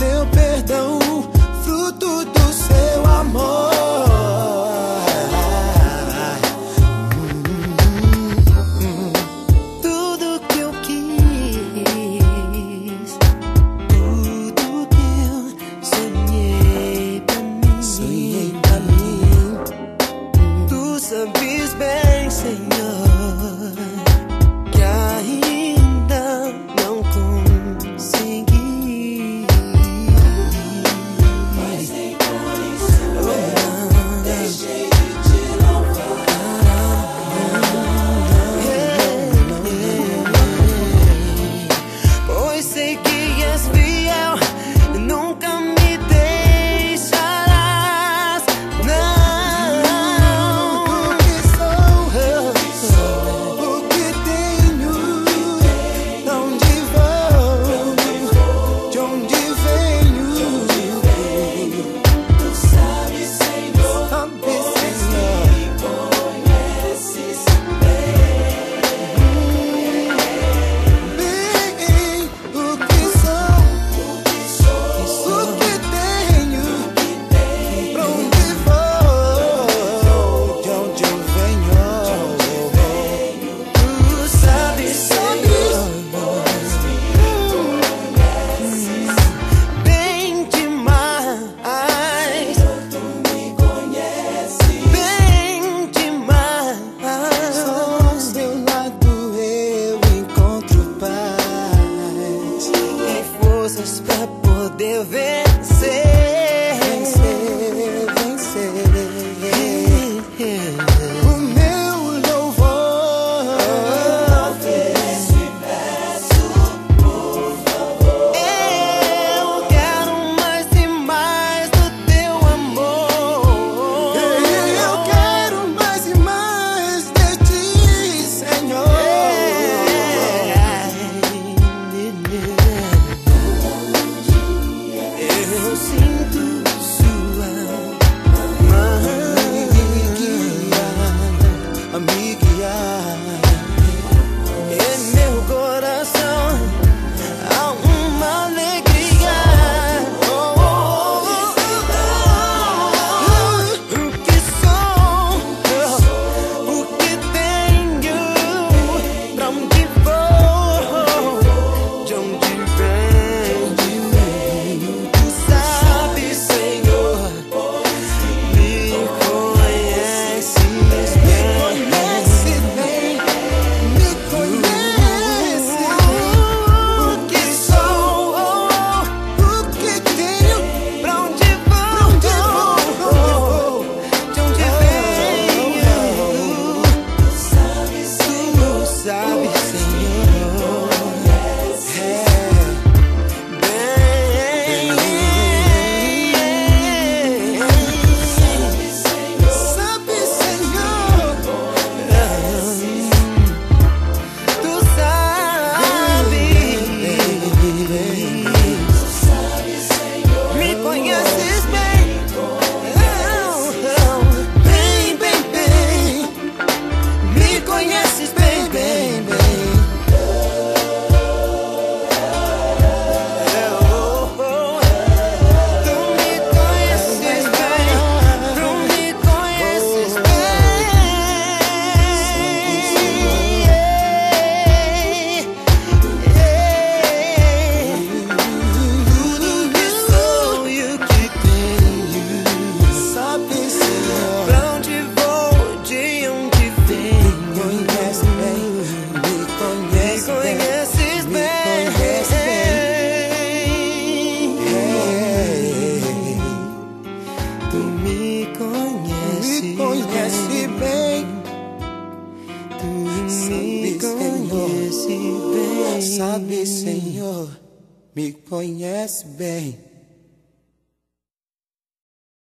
seu perdão, fruto do seu amor. Tudo que eu quis, tudo que eu sonhei pra mim, tu sabes bem, Senhor, que ainda não consegui. Mas nem por isso eu deixei de te louvar. Pois sei que és fiel e nunca me deixarás. Não, Porque sou o que tenho, de onde vou, de onde venho. Tu sabes, Senhor, pois me conheces bem. O que sou, o que tenho, pra onde vou, de onde eu venho. tu sabes, Senhor, bem demais, Tu me conheces. bem demais. Só ao seu lado eu encontro paz E forças pra poder vencer. O meu louvor ofereço e peço, por favor. Eu quero mais e mais do teu amor. Eu quero mais e mais de ti, Senhor. Eu sinto sua mão A me guiar. em meu coração. Há uma alegria. O que sou, o que tenho, pra onde vou, de onde venho. Tu sabes, Senhor, me conheces bem. Conhece bem, me conhece. O que sou, O que tenho, pra onde vou, de onde venho. Tu sabes, Senhor, sabe, Senhor. tu sabes, me conheces bem, bem, me conheces bem, bem. Tu me conheces bem, tu me conheces bem. Tudo que sou e o que tenho, Sabe, Senhor. pra onde vou, de onde venho. Conhece bem, me conhece bem. Conheces bem, conhece tu me conheces Me conhece bem. tu me Sabe, conheces bem. Sabe, Senhor, me conhece bem.